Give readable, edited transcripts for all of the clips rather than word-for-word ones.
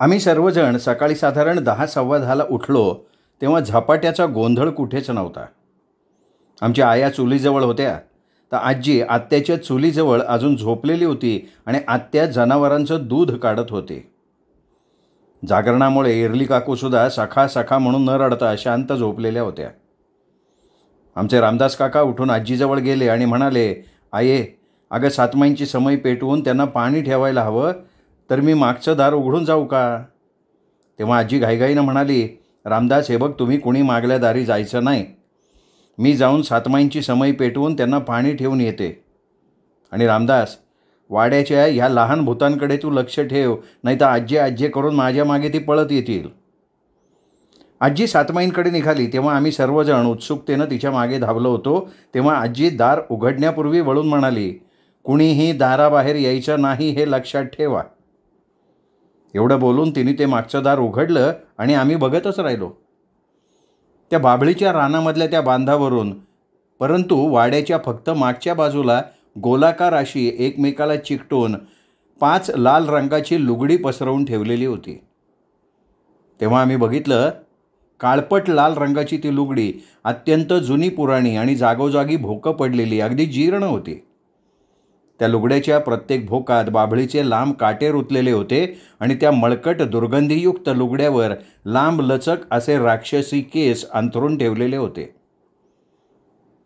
आम्ही सर्वजण सकाळी साधारण 10:15ला उठलो तेव्हा झपाट्याचा गोंधळ कुठेच नव्हता. आमच्या आया चुलीजवळ होत्या, तर आजी आत्याच्या चुलीजवळ अजून झोपलेली होती आणि आत्या जनावरांचं दूध काढत होते. जागरणामुळे इरली काकूसुद्धा सखा सखा म्हणून न रडता शांत झोपलेल्या होत्या. आमचे रामदास काका उठून आजीजवळ गेले आणि म्हणाले, आये, अगं सातमाईंची समई पेटवून त्यांना पाणी ठेवायला हवं, तर मी मागचं दार उघडून जाऊ का? तेव्हा आजी घाईघाईनं म्हणाली, रामदास, हे बघ, तुम्ही कुणी मागल्या दारी जायचं नाही. मी जाऊन सातमाईंची समई पेटवून त्यांना पाणी ठेवून येते. आणि रामदास, वाड्याच्या ह्या लहान भूतांकडे तू लक्ष ठेव, नाही तर आजी आजी करून माझ्या मागे ती पळत येतील. आजी सातमाईंकडे निघाली तेव्हा आम्ही सर्वजण उत्सुकतेनं तिच्या मागे धावलो होतो. तेव्हा आजी दार उघडण्यापूर्वी वळून म्हणाली, कुणीही दाराबाहेर यायचं नाही, हे लक्षात ठेवा. एवढं बोलून तिने ते मागचं दार उघडलं आणि आम्ही बघतच राहिलो. त्या बाभळीच्या रानामधल्या त्या बांधावरून, परंतु वाड्याच्या फक्त मागच्या बाजूला गोलाकार अशी एकमेकाला चिकटून 5 लाल रंगाची लुगडी पसरवून ठेवलेली होती. तेव्हा आम्ही बघितलं, काळपट लाल रंगाची ती लुगडी अत्यंत जुनी पुराणी आणि जागोजागी भोकं पडलेली, अगदी जीर्ण होती. त्या लुगड्याच्या प्रत्येक भोकात बाभळीचे लांब काटे रुतलेले होते आणि त्या मळकट दुर्गंधीयुक्त लुगड्यावर लांब लचक असे राक्षसी केस अंथरून ठेवलेले होते.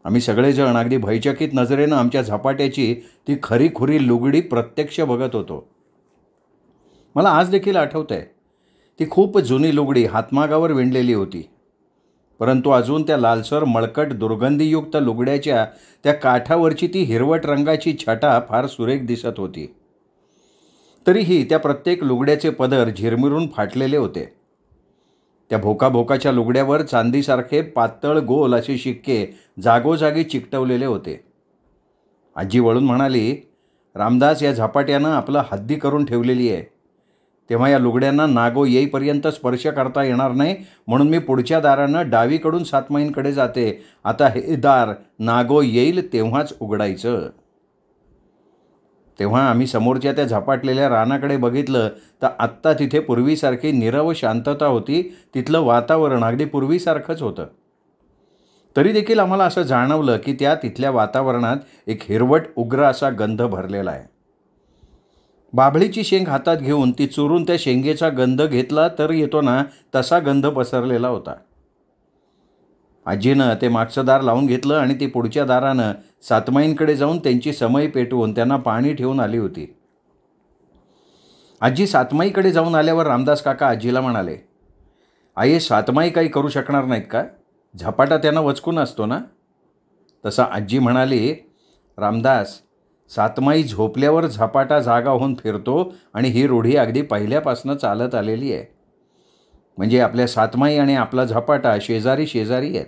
आम्ही सगळेजण अगदी भयचकित नजरेनं आमच्या झपाट्याची ती खरीखुरी लुगडी प्रत्यक्ष बघत होतो. मला आज देखील आठवतंय, ती खूप जुनी लुगडी हातमागावर विणलेली होती, परंतु अजून त्या लालसर मळकट दुर्गंधीयुक्त लुगड्याच्या त्या काठावरची ती हिरवट रंगाची छटा फार सुरेख दिसत होती. तरीही त्या प्रत्येक लुगड्याचे पदर झिरमिरून फाटलेले होते. त्या भोकाभोकाच्या लुगड्यावर चांदीसारखे पातळ गोल असे शिक्के जागोजागी चिकटवलेले होते. आजी वळून म्हणाली, रामदास, या झपाट्यानं आपलं हद्दी करून ठेवलेली आहे. तेव्हा या लुगड्यांना नागो येईपर्यंत स्पर्श करता येणार नाही, म्हणून मी पुढच्या दारानं डावीकडून सातमाईंकडे जाते. आता हे दार नागो येईल तेव्हाच उघडायचं. तेव्हा आम्ही समोरच्या त्या झपाटलेल्या रानाकडे बघितलं, तर आत्ता तिथे पूर्वीसारखी नीरव शांतता होती. तिथलं वातावरण अगदी पूर्वीसारखंच होतं. तरी देखील आम्हाला असं जाणवलं की तिथल्या वातावरणात एक हिरवट उग्र असा गंध भरलेला आहे. बाभळीची शेंग हातात घेऊन ती चुरून त्या शेंगेचा गंध घेतला तर येतो ना, तसा गंध पसरलेला होता. आजीनं ते मागचं दार लावून घेतलं आणि ती पुढच्या दारानं सातमाईंकडे जाऊन त्यांची समई पेटवून त्यांना पाणी ठेवून आली होती. आजी सातमाईकडे जाऊन आल्यावर रामदास काका आजीला म्हणाले, आई, सातमाई काही करू शकणार नाहीत का? झपाटा त्यांना वचकून असतो ना. तसा आजी म्हणाली, रामदास, सातमाई झोपल्यावर झपाटा जागा होऊन फिरतो आणि ही रूढी अगदी पहिल्यापासून चालत आलेली आहे. म्हणजे आपल्या सातमाई आणि आपला झपाटा शेजारी शेजारी आहेत.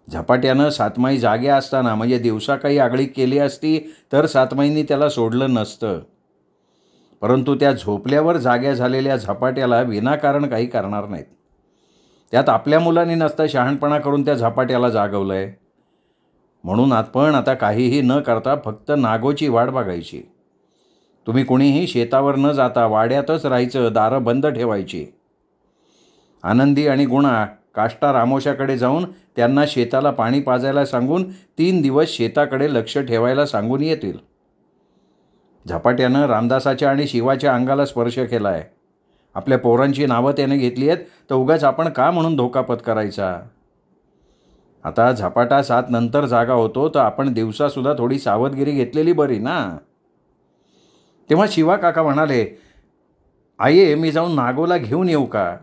झपाट्यानं सातमाई जाग्या असताना, म्हणजे दिवसा काही आगळीक केली असती तर सातमाईंनी त्याला सोडलं नसतं, परंतु त्या झोपल्यावर जाग्या झालेल्या झपाट्याला विनाकारण काही करणार नाहीत. त्यात आपल्या मुलांनी नसता शहाणपणा करून त्या झपाट्याला जागवलं आहे. म्हणून आपण आता काहीही न करता फक्त नागोची वाट बघायची. तुम्ही कुणीही शेतावर न जाता वाड्यातच राहायचं, दारं बंद ठेवायची. आनंदी आणि गुणा काष्टा रामोशाकडे जाऊन त्यांना शेताला पाणी पाजायला सांगून 3 दिवस शेताकडे लक्ष ठेवायला सांगून येतील. झपाट्यानं रामदासाच्या आणि शिवाच्या अंगाला स्पर्श केला आहे. आपल्या पोरांची नावं त्याने घेतली आहेत, तर उगाच आपण का म्हणून धोका पत्करायचा? आता झपाटा 7 नंतर जागा होतो, तर आपण दिवसासुद्धा थोडी सावधगिरी घेतलेली बरी ना. तेव्हा शिवा काका म्हणाले, आये, मी जाऊन नागोला घेऊन येऊ का?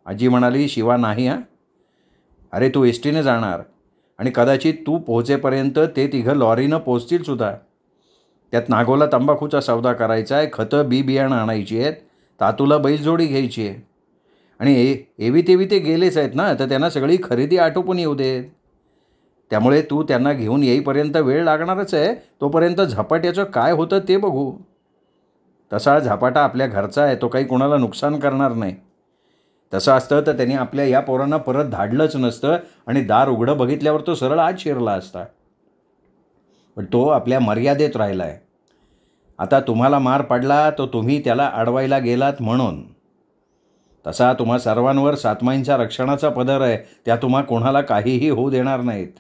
आजी म्हणाली, शिवा, नाही हां. अरे, तू एसटीने जाणार आणि कदाचित तू पोहोचेपर्यंत ते तिघं लॉरीनं पोचतील सुद्धा. त्यात नागोला तंबाखूचा सौदा करायचा आहे, खतं बी बियाणं आणायची आहेत, तातूला बैलजोडी घ्यायची आहे. आणि एवी तेवी ते गेलेच आहेत ना, तर त्यांना सगळी खरेदी आटोपून येऊ देत. त्यामुळे तू त्यांना घेऊन येईपर्यंत वेळ लागणारच आहे. तोपर्यंत झपाट्याचं काय होतं ते बघू. तसा झपाटा आपल्या घरचा आहे, तो काही कोणाला नुकसान करणार नाही. तसं असतं तर त्यांनी आपल्या या पोरांना परत धाडलंच नसतं आणि दार उघडं बघितल्यावर तो सरळ आत शिरला असता. पण तो आपल्या मर्यादेत राहिला आहे. आता तुम्हाला मार पडला तो तुम्ही त्याला अडवायला गेलात म्हणून. तसा तुम्हा सर्वांवर सातमाईंचा रक्षणाचा पदर आहे, त्या तुम्हा कोणाला काहीही होऊ देणार नाहीत.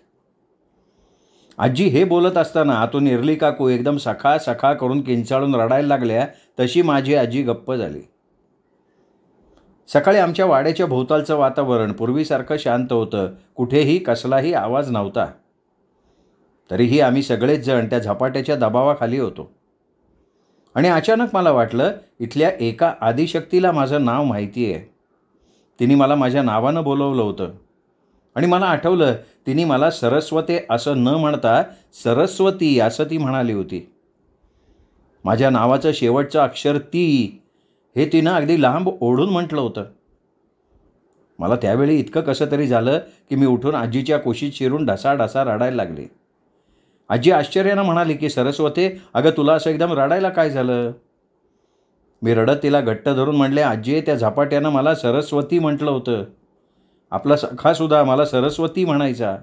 आजी हे बोलत असताना आतून इरली काकू एकदम सखा सखा करून किंचाळून रडायला लागल्या. तशी माझी आजी गप्प झाली. सकाळी आमच्या वाड्याच्या भोवतालचं वातावरण पूर्वीसारखं शांत होतं. कुठेही कसलाही आवाज नव्हता. तरीही आम्ही सगळेच जण त्या झपाट्याच्या दबावाखाली होतो. आणि अचानक मला वाटलं, इथल्या एका आदिशक्तीला माझं नाव माहिती आहे. तिने मला माझ्या नावानं बोलवलं होतं. आणि मला आठवलं, तिने मला सरस्वते असं न म्हणता सरस्वती असं ती म्हणाली होती. माझ्या नावाचं शेवटचं अक्षर ती हे तिनं अगदी लांब ओढून म्हटलं होतं. मला त्यावेळी इतकं कसं तरी झालं की मी उठून आजीच्या कुशीत शिरून ढसाढसा रडायला लागले. आजी आश्चर्यानं म्हणाली की सरस्वते, अगं तुला असं एकदम रडायला काय झालं? मी रडत तिला घट्ट धरून म्हणले, आजी त्या झपाट्यानं मला सरस्वती म्हटलं होतं. आपला सखासुद्धा मला सरस्वती म्हणायचा.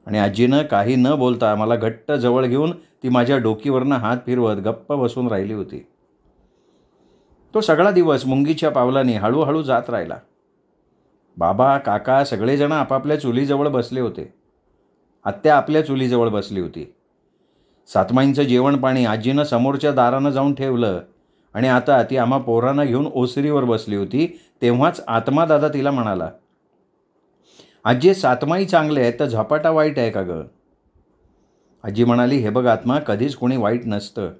आणि आजीनं काही न बोलता मला घट्ट जवळ घेऊन ती माझ्या डोकीवरनं हात फिरवत गप्प बसून राहिली होती. तो सगळा दिवस मुंगीच्या पावलांनी हळूहळू जात राहिला. बाबा काका सगळेजण आपापल्या चुलीजवळ बसले होते. आत्या आपल्या चुलीजवळ बसली होती. सातमाईंचं जेवण पाणी आजीनं समोरच्या दारानं जाऊन ठेवलं आणि आता ती आम्हा पोरांना घेऊन ओसरीवर बसली होती. तेव्हाच आत्मा दादा तिला म्हणाला, आजी सातमाई चांगले आहेत तर झपाटा वाईट आहे का गं? आजी म्हणाली, हे बघ आत्मा, कधीच कोणी वाईट नसतं.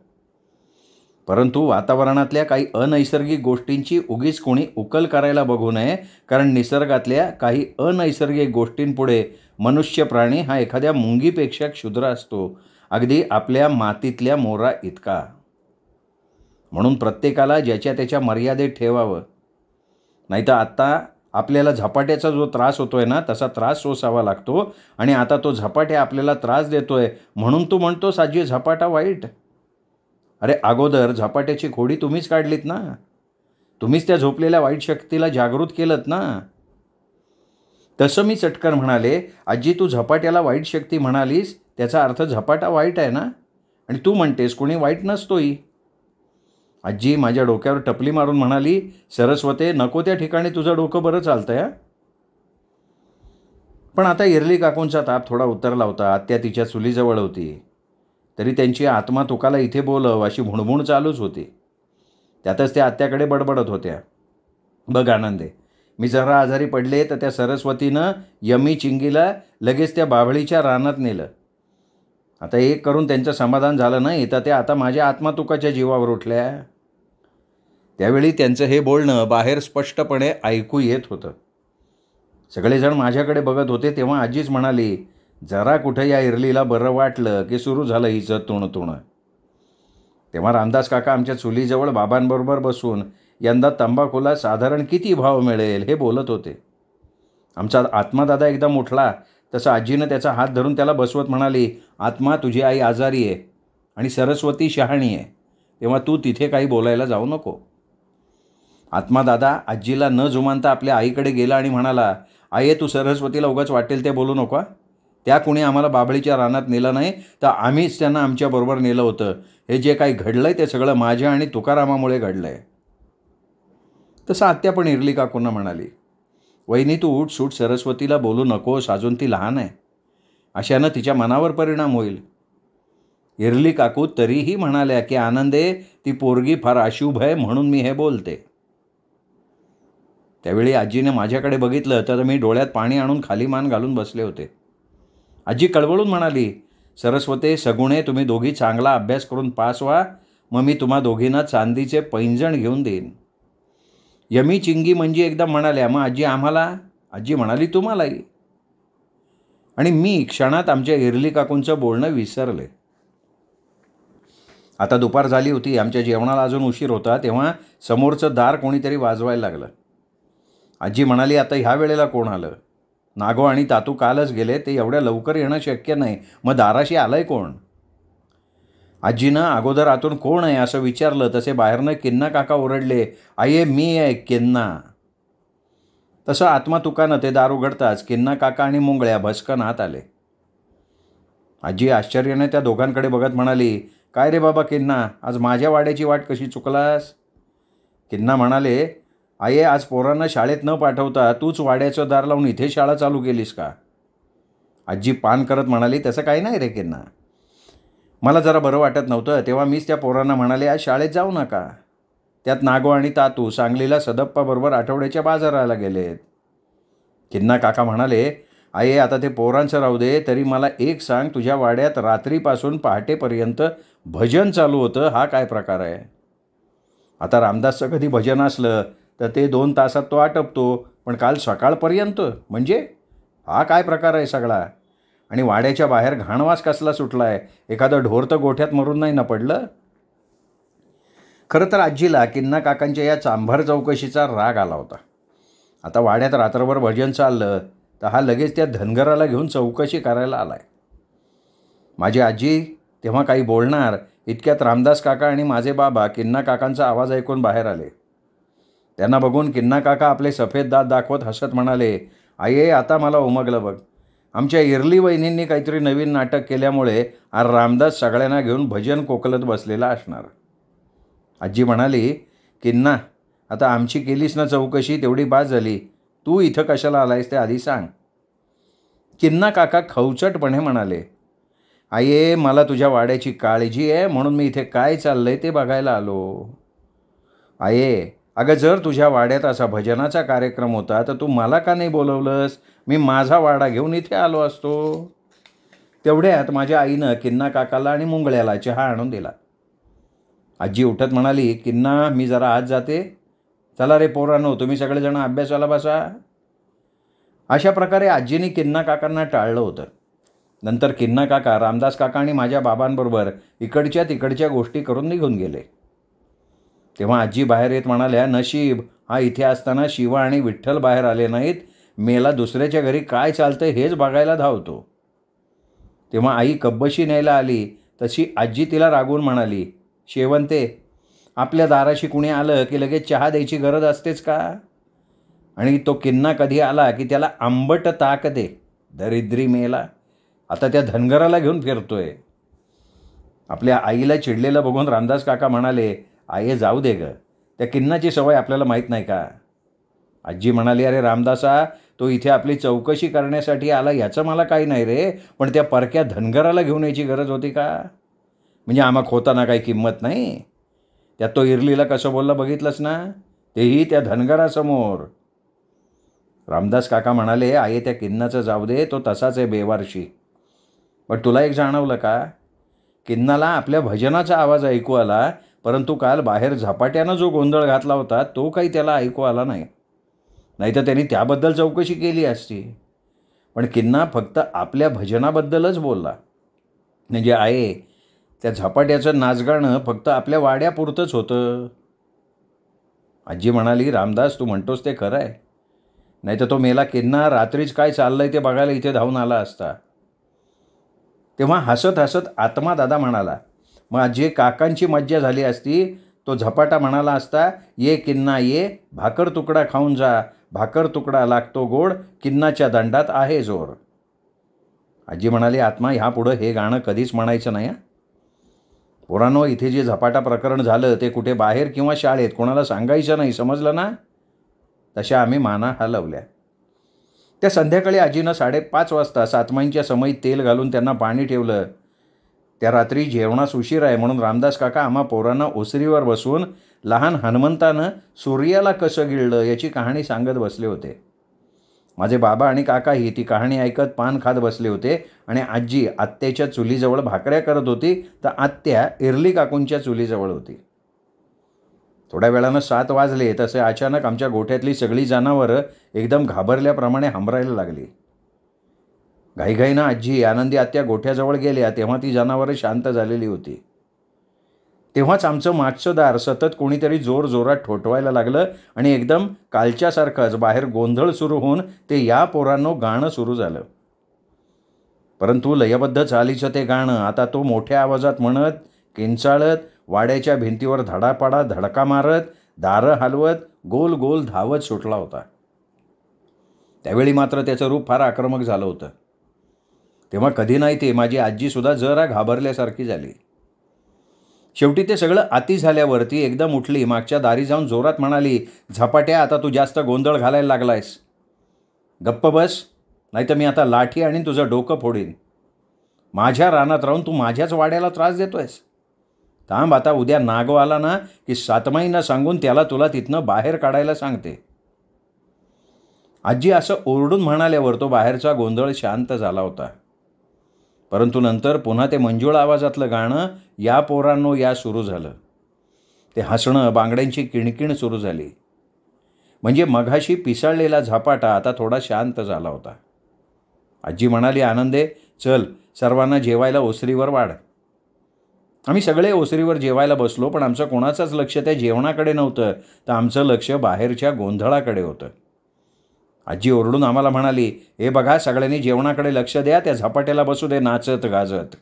परंतु वातावरणातल्या काही अनैसर्गिक गोष्टींची उगीच कोणी उकल करायला बघू नये. कारण निसर्गातल्या काही अनैसर्गिक गोष्टींपुढे मनुष्य प्राणी हा एखाद्या मुंगीपेक्षा क्षुद्र असतो, अगदी आपल्या मातीतल्या मोरा इतका. म्हणून प्रत्येकाला ज्याच्या त्याच्या मर्यादेत ठेवावं. नाहीतर आत्ता आपल्याला झपाट्याचा जो त्रास होतोय ना, तसा त्रास सोसावा लागतो. आणि आता तो झपाट्या आपल्याला त्रास देतोय म्हणून तू म्हणतोस आजी झपाटा वाईट. अरे अगोदर झपाट्याची खोडी तुम्हीच काढलीत ना. तुम्हीच त्या झोपलेल्या वाईट शक्तीला जागृत केलंत ना. तसं मी चटकन म्हणाले, आजी तू झपाट्याला वाईट शक्ती म्हणालीस, त्याचा अर्थ झपाटा वाईट आहे ना. आणि तू म्हणतेस कोणी वाईट नसतोही. आजी माझ्या डोक्यावर टपली मारून म्हणाली, सरस्वते नको त्या ठिकाणी तुझं डोकं बरं चालतंय हा. पण आता इरली काकूंचा ताप थोडा उतरला होता. आत्या तिच्या चुलीजवळ होती. तरी त्यांची आत्मा तुकाला इथे बोलव अशी भुणभुण चालूच होती. त्यातच त्या आत्याकडे बडबडत होत्या, बघ आनंदे, मी जरा आजारी पडले तर त्या सरस्वतीनं यमी चिंगीला लगेच त्या बाभळीच्या रानात नेलं. आता एक करून त्यांचं समाधान झालं नाही तर त्या आता माझ्या आत्मा तुकाच्या जीवावर उठल्या. त्यावेळी त्यांचं हे बोलणं बाहेर स्पष्टपणे ऐकू येत होतं. सगळेजण माझ्याकडे बघत होते. तेव्हा आजीच म्हणाली, जरा कुठं या इरलीला बरं वाटलं की सुरू झालं हिचं तुणतुणं. तेव्हा रामदास काका आमच्या चुलीजवळ बाबांबरोबर बसून यंदा तंबाखूला साधारण किती भाव मिळेल हे बोलत होते. आमचा आत्मादादा एकदम उठला. तसं आजीनं त्याचा हात धरून त्याला बसवत म्हणाली, आत्मा तुझी आई आजारी आहे आणि सरस्वती शहाणी आहे, तेव्हा तू तिथे काही बोलायला जाऊ नको. आत्मादादा आजीला न जुमानता आपल्या आईकडे गेला आणि म्हणाला, आई तू सरस्वतीला उगाच वाटेल ते बोलू नको. त्या कुणी आम्हाला बाभळीच्या रानात नेलं नाही तर आम्हीच त्यांना आमच्याबरोबर नेलं होतं. हे जे काही घडलंय ते सगळं माझ्या आणि तुकारामामुळे घडलंय. तसं आत्या पण इरली काकूंना म्हणाली, वहिनी तू उठ सूट सरस्वतीला बोलू नकोस, अजून ती लहान आहे. अशानं तिच्या मनावर परिणाम होईल. इरली काकू तरीही म्हणाल्या की आनंदे ती पोरगी फार अशुभ आहे म्हणून मी हे बोलते. त्यावेळी आजीने माझ्याकडे बघितलं तर मी डोळ्यात पाणी आणून खाली मान घालून बसले होते. आजी कळवळून म्हणाली, सरस्वते सगुणे तुम्ही दोघी चांगला अभ्यास करून पास व्हा, मग मी तुम्हा दोघींना चांदीचे पैंजण घेऊन देईन. यमी चिंगी म्हणजे एकदम म्हणाल्या, मग आजी आम्हाला? आजी म्हणाली, तुम्हालाही. आणि मी क्षणात आमच्या इरली काकूंचं बोलणं विसरले. आता दुपार झाली होती. आमच्या जेवणाला अजून उशीर होता. तेव्हा समोरचं दार कोणीतरी वाजवायला लागलं. आजी म्हणाली, आता ह्या वेळेला कोण आलं? नागो आणि तातू कालच गेले, ते एवढ्या लवकर येणं शक्य नाही, मग दाराशी आलंय कोण? आजीनं अगोदर आतून कोण आहे असं विचारलं. तसे बाहेरनं किन्ना काका ओरडले, आये मी आहे किन्ना. तसं आत्मा तुकानं ते दार उघडताच किन्ना काका आणि मुंगळ्या भस्कन आत आले. आजी आश्चर्याने त्या दोघांकडे बघत म्हणाली, काय रे बाबा किन्ना, आज माझ्या वाड्याची वाट कशी चुकलास? किन्ना म्हणाले, आये आज पोरांना शाळेत न पाठवता तूच वाड्याचं दार लावून इथे शाळा चालू केलीस का? आजी पान करत म्हणाली, तसं काही नाही रे किन्ना. मला जरा बरं वाटत नव्हतं तेव्हा मीच त्या पोरांना म्हणाले आज शाळेत जाऊ नका. त्यात नागो आणि तातू सांगलीला सदप्पाबरोबर आठवड्याच्या बाजाराला गेलेत. किन्ना काका म्हणाले, आये आता ते पोरांचं राहू दे, तरी मला एक सांग, तुझ्या वाड्यात रात्रीपासून पहाटेपर्यंत भजन चालू होतं, हा काय प्रकार आहे? आता रामदासचं कधी भजन असलं तर ते 2 तासात तो आटपतो, पण काल सकाळपर्यंत म्हणजे हा काय प्रकार आहे सगळा? आणि वाड्याच्या बाहेर घाणवास कसला सुटला आहे? एखादं ढोर तर गोठ्यात मरून नाही ना पडलं? खरं तर आजीला किन्ना काकांच्या या चांभार चौकशीचा राग आला होता. आता वाड्यात रात्रभर भजन चाललं तर हा लगेच त्या धनगराला घेऊन चौकशी करायला आलाय. माझी आजी तेव्हा काही बोलणार इतक्यात रामदास काका आणि माझे बाबा किन्ना काकांचा आवाज ऐकून बाहेर आले. त्यांना बघून किन्ना काका आपले सफेद दात दाखवत हसत म्हणाले, आये आता मला उमगलं बघ. आमच्या इरली वहिनींनी काहीतरी नवीन नाटक केल्यामुळे आज रामदास सगळ्यांना घेऊन भजन कोकलत बसलेला असणार. आजी म्हणाली, किन्ना आता आमची केलीस ना चौकशी तेवढी बास झाली. तू इथं कशाला आलायस ते आधी सांग. किन्ना काका खवचटपणे म्हणाले, आये मला तुझ्या वाड्याची काळजी आहे म्हणून मी इथे काय चाललंय ते बघायला आलो. आये अगं जर तुझ्या वाड्यात असा भजनाचा कार्यक्रम होता तर तू मला का नाही बोलवलंस? मी माझा वाडा घेऊन इथे आलो असतो. तेवढ्यात माझ्या आईनं किन्ना काकाला आणि मुंगळ्याला चहा आणून दिला. आजी उठत म्हणाली, किन्ना मी जरा आत जाते. चला रे पोरांनो, तुम्ही सगळेजण अभ्यासाला बसा. अशा प्रकारे आजीने किन्ना काकांना टाळलं होतं. नंतर किन्ना काका रामदास काका आणि माझ्या बाबांबरोबर इकडच्या तिकडच्या गोष्टी करून निघून गेले. तेव्हा आजी बाहेर येत म्हणाल्या, नशीब हा इथे असताना शिवा आणि विठ्ठल बाहेर आले नाहीत. मेला दुसऱ्याच्या घरी काय चालतंय हेच बघायला धावतो. तेव्हा आई कब्बशी न्यायला आली तशी आजी तिला रागवून म्हणाली, शेवंते आपल्या दाराशी कुणी आलं की लगेच चहा द्यायची गरज असतेच का? आणि तो किन्ना कधी आला की त्याला आंबट ताक दे. दरिद्री मेला आता त्या धनगराला घेऊन फिरतोय. आपल्या आईला चिडलेलं बघून रामदास काका म्हणाले, आये जाऊ दे ग, त्या किन्नाची सवय आपल्याला माहीत नाही का? आजी म्हणाली, अरे रामदासा तो इथे आपली चौकशी करण्यासाठी आला याचं मला काही नाही रे, पण त्या परक्या धनगराला घेऊन यायची गरज होती का? म्हणजे आम्हा खोताना काही किंमत नाही? त्यात तो इरलीला कसं बोलला बघितलंस ना, तेही त्या धनगरासमोर. रामदास काका म्हणाले, आये त्या किन्नाचं जाऊ दे, तो तसाच आहे बेवारशी. पण तुला एक जाणवलं का? किन्नाला आपल्या भजनाचा आवाज ऐकू आला, परंतु काल बाहेर झपाट्यानं जो गोंधळ घातला होता तो काही त्याला ऐकू आला नाही. नाहीतर त्यांनी त्याबद्दल चौकशी केली असती. पण किन्ना फक्त आपल्या भजनाबद्दलच बोलला. म्हणजे आहे त्या झपाट्याचं नाचगाणं फक्त आपल्या वाड्यापुरतंच होतं. आजी म्हणाली, रामदास तू म्हणतोस ते खरं आहे. नाहीतर तो मेला किन्ना रात्रीच काय चाललंय ते बघायला इथे धावून आला असता. तेव्हा हसत हसत आत्मा दादा म्हणाला, मग जे काकांची मज्जा झाली असती तो झपाटा म्हणाला असता, ये किन्ना ये, भाकर तुकडा खाऊन जा, भाकर तुकडा लागतो गोड, किन्नाच्या दंडात आहे जोर. आजी म्हणाली, आत्मा ह्यापुढं हे गाणं कधीच म्हणायचं नाही. पोरांनो इथे जे झपाटा प्रकरण झालं ते कुठे बाहेर किंवा शाळेत कोणाला सांगायचं नाही, समजलं ना? तशा आम्ही माना हलवल्या. त्या संध्याकाळी आजीनं 5:30 वाजता सातमाईंच्या समयीत तेल घालून त्यांना पाणी ठेवलं. त्या रात्री जेवणास उशीर आहे म्हणून रामदास काका आम्हा पोरांना ओसरीवर बसून लहान हनुमंतानं सूर्याला कसं गिळलं याची कहाणी सांगत बसले होते. माझे बाबा आणि काकाही ती कहाणी ऐकत पान खात बसले होते आणि आजी आत्याच्या चुलीजवळ भाकऱ्या करत होती तर आत्या इरली काकूंच्या चुलीजवळ होती. थोड्या वेळानं 7 वाजले तसे अचानक आमच्या गोठ्यातली सगळी जनावरं एकदम घाबरल्याप्रमाणे हंबरायला लागली. घाईघाईनं आजी आनंदी आत्या गोठ्याजवळ गेल्या तेव्हा ती जनावरं शांत झालेली होती. तेव्हाच आमचं मागचं दार सतत कोणीतरी जोरजोरात ठोठवायला लागलं आणि एकदम कालच्यासारखंच बाहेर गोंधळ सुरू होऊन ते या पोरांनो गाणं सुरू झालं. परंतु लयबद्ध चालीचं ते गाणं आता तो मोठ्या आवाजात म्हणत, किंचाळत, वाड्याच्या भिंतीवर धडापाडा धडका मारत, दारं हलवत, गोल गोल धावत सुटला होता. त्यावेळी मात्र त्याचं रूप फार आक्रमक झालं होतं. तेव्हा कधी नाही ते माझी आजीसुद्धा जरा घाबरल्यासारखी झाली. शेवटी ते सगळं आती झाल्यावरती एकदम उठली, मागच्या दारी जाऊन जोरात म्हणाली, झपाट्या, आता तू जास्त गोंधळ घालायला लागलायस. गप्प बस, नाहीतर मी आता लाठी आणि तुझं डोकं फोडीन. माझ्या रानात राहून तू माझ्याच वाड्याला त्रास देतोयस. थांब, आता उद्या नागो आला ना की सातमाईंना सांगून त्याला तुला तिथनं बाहेर काढायला सांगते. आजी असं ओरडून म्हणाल्यावर तो बाहेरचा गोंधळ शांत झाला होता. परंतु नंतर पुन्हा ते मंजूळ आवाजातलं गाणं, या पोरांनो या, सुरू झालं. ते हसणं, बांगड्यांची किणकिण सुरू झाली. म्हणजे मघाशी पिसाळलेला झपाटा आता थोडा शांत झाला होता. आजी म्हणाली, आनंदे, चल सर्वांना जेवायला ओसरीवर वाढ. आम्ही सगळे ओसरीवर जेवायला बसलो, पण आमचं कोणाचंच लक्ष त्या जेवणाकडे नव्हतं, तर आमचं लक्ष बाहेरच्या गोंधळाकडे होतं. आजी ओरडून आम्हाला म्हणाली, हे बघा, सगळ्यांनी जेवणाकडे लक्ष द्या, त्या झपाट्याला बसू दे नाचत गाजत.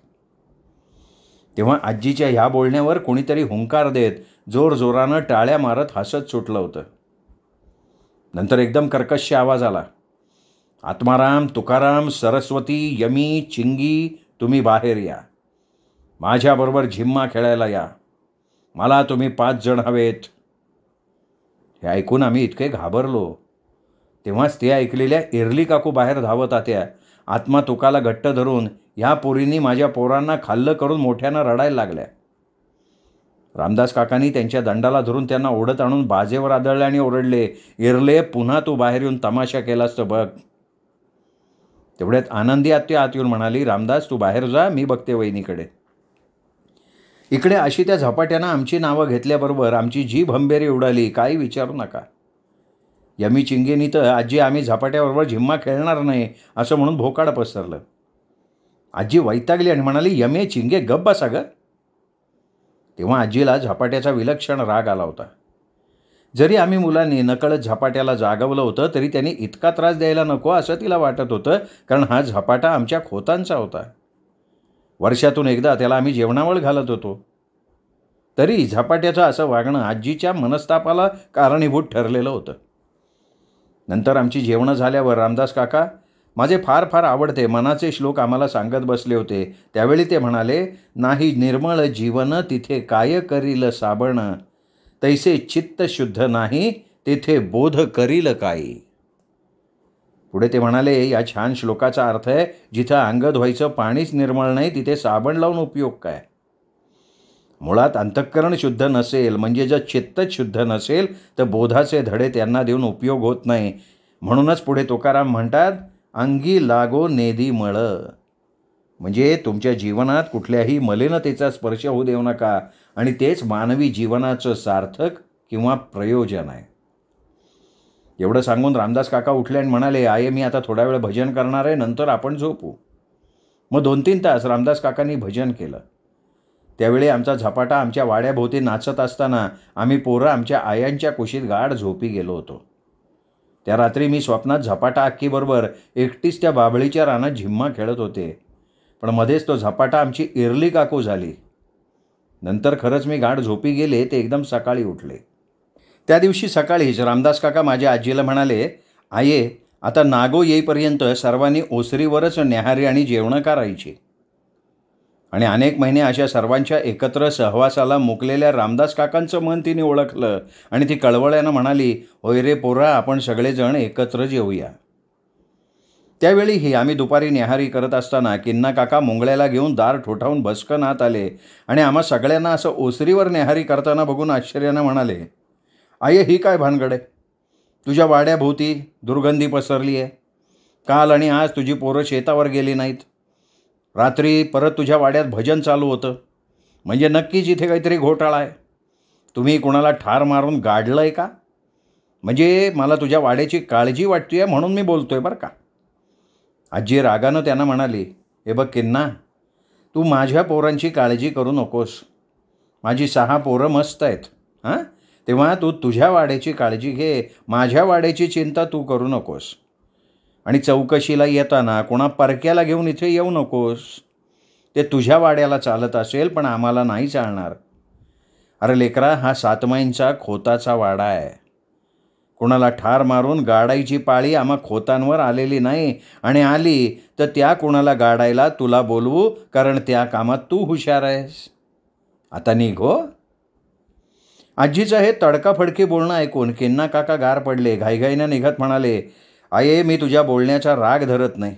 तेव्हा आजीच्या ह्या बोलण्यावर कोणीतरी हुंकार देत जोरजोरानं टाळ्या मारत हसत सुटलं होतं. नंतर एकदम कर्कश आवाज आला, आत्माराम, तुकाराम, सरस्वती, यमी, चिंगी, तुम्ही बाहेर या. माझ्याबरोबर झिम्मा खेळायला या. मला तुम्ही 5 जण हवेत. हे ऐकून आम्ही इतके घाबरलो. तेव्हाच ते ऐकलेल्या इरली काकू बाहेर धावत आत्या. आत्मा तुकाला घट्ट धरून, ह्या पोरींनी माझ्या पोरांना खाल्लं करून मोठ्यानं रडायला लागल्या. रामदास काकांनी त्यांच्या दंडाला धरून त्यांना ओढत आणून बाजेवर आदळले आणि ओरडले, इरले, पुन्हा तू बाहेर येऊन तमाशा केलास तर बघ. तेवढ्यात आनंदी आत्या आत येऊन म्हणाली, रामदास तू बाहेर जा, मी बघते वहिनीकडे. इकडे अशी त्या झपाट्यानं आमची नावं घेतल्याबरोबर आमची जीभ हंबेरी उडाली, काही विचारू नका. यमी चिंगेनी तर आजी आम्ही झपाट्याबरोबर झिम्मा खेळणार नाही असं म्हणून भोकाड पसरलं. आजी वैतागली आणि म्हणाली, यमे चिंगे गप बसा गं. तेव्हा आजीला झपाट्याचा विलक्षण राग आला होता. जरी आम्ही मुलांनी नकळत झपाट्याला जागवलं होतं तरी त्यांनी इतका त्रास द्यायला नको असं तिला वाटत होतं, कारण हा झपाटा आमच्या खोतांचा होता. वर्षातून एकदा त्याला आम्ही जेवणावळ घालत होतो. तरी झपाट्याचं असं वागणं आजीच्या मनस्तापाला कारणीभूत ठरलेलं होतं. नंतर आमची जेवणं झाल्यावर रामदास काका माझे फार फार आवडते मनाचे श्लोक आम्हाला सांगत बसले होते. त्यावेळी ते म्हणाले, नाही निर्मळ जीवन तिथे काय करील साबण, तैसे चित्त शुद्ध नाही तेथे बोध करील काही. पुढे ते म्हणाले, या छान श्लोकाचा अर्थ आहे, जिथं अंग धुवायचं पाणीच निर्मळ नाही तिथे साबण लावून उपयोग काय. मुळात अंतःकरण शुद्ध नसेल, म्हणजे जर चित्तच शुद्ध नसेल तर बोधाचे धडे त्यांना देऊन उपयोग होत नाही. म्हणूनच पुढे तुकाराम म्हणतात, अंगी लागो नेदी मळ, म्हणजे तुमच्या जीवनात कुठल्याही मलिनतेचा स्पर्श होऊ देऊ नका, आणि तेच मानवी जीवनाचं सार्थक किंवा प्रयोजन आहे. एवढं सांगून रामदास काका उठले आणि म्हणाले, आये मी आता थोडा वेळ भजन करणार आहे, नंतर आपण झोपू. मग 2-3 तास रामदास काकांनी भजन केलं. त्यावेळी आमचा झपाटा आमच्या वाड्याभोवती नाचत असताना आम्ही पोरं आमच्या आयांच्या कुशीत गाढ झोपी गेलो होतो. त्या रात्री मी स्वप्नात झपाटा अक्कीबरोबर एकटीच त्या बाभळीच्या रानात झिम्मा खेळत होते. पण मध्येच तो झपाटा आमची इरली काकू झाली. नंतर खरंच मी गाढ झोपी गेले ते एकदम सकाळी उठले. त्या दिवशी सकाळीच रामदास काका माझ्या आजीला म्हणाले, आये आता नागो येईपर्यंत सर्वांनी ओसरीवरच न्याहारी आणि जेवणं करायची. आणि अनेक महिने अशा सर्वांच्या एकत्र सहवासाला मुकलेल्या रामदास काकांचं मन तिने ओळखलं आणि ती कळवळ्यानं म्हणाली, होय रे पोरा, आपण सगळेजण एकत्र जेवूया. त्यावेळीही आम्ही दुपारी न्याहारी करत असताना किन्ना काका मुंगळ्याला घेऊन दार ठोठावून भस्कन आत आले आणि आम्हा सगळ्यांना असं ओसरीवर न्याहारी करताना बघून आश्चर्यानं म्हणाले, आये ही काय भानगड आहे? तुझ्या वाड्याभोवती दुर्गंधी पसरली आहे. काल आणि आज तुझी पोरं शेतावर गेली नाहीत. रात्री परत तुझ्या वाड्यात भजन चालू होतं, म्हणजे नक्कीच इथे काहीतरी घोटाळा आहे. तुम्ही कुणाला ठार मारून गाडलं आहे का? म्हणजे मला तुझ्या वाड्याची काळजी वाटते आहे म्हणून मी बोलतोय बरं का. आजी रागानं त्यांना म्हणाली, हे बघ किन्ना, तू माझ्या पोरांची काळजी करू नकोस. माझी 6 पोरं मस्त आहेत. हां, तेव्हा तू तुझ्या वाड्याची काळजी घे, माझ्या वाड्याची चिंता तू करू नकोस. आणि चौकशीला येताना कोणा परक्याला घेऊन इथे येऊ नकोस. ते तुझ्या वाड्याला चालत असेल पण आम्हाला नाही चालणार. अरे लेकरा, हा सातमाईंचा खोताचा वाडा आहे. कोणाला ठार मारून गाडायची पाळी आम्हा खोतांवर आलेली नाही, आणि आली तर त्या कोणाला गाडायला तुला बोलवू, कारण त्या कामात तू हुशार आहेस. आता निघ हो. आजीचं हे तडकाफडकी बोलणं ऐकून किन्ना काका गार पडले. घाईघाईनं निघत म्हणाले, आये मी तुझ्या बोलण्याचा राग धरत नाही.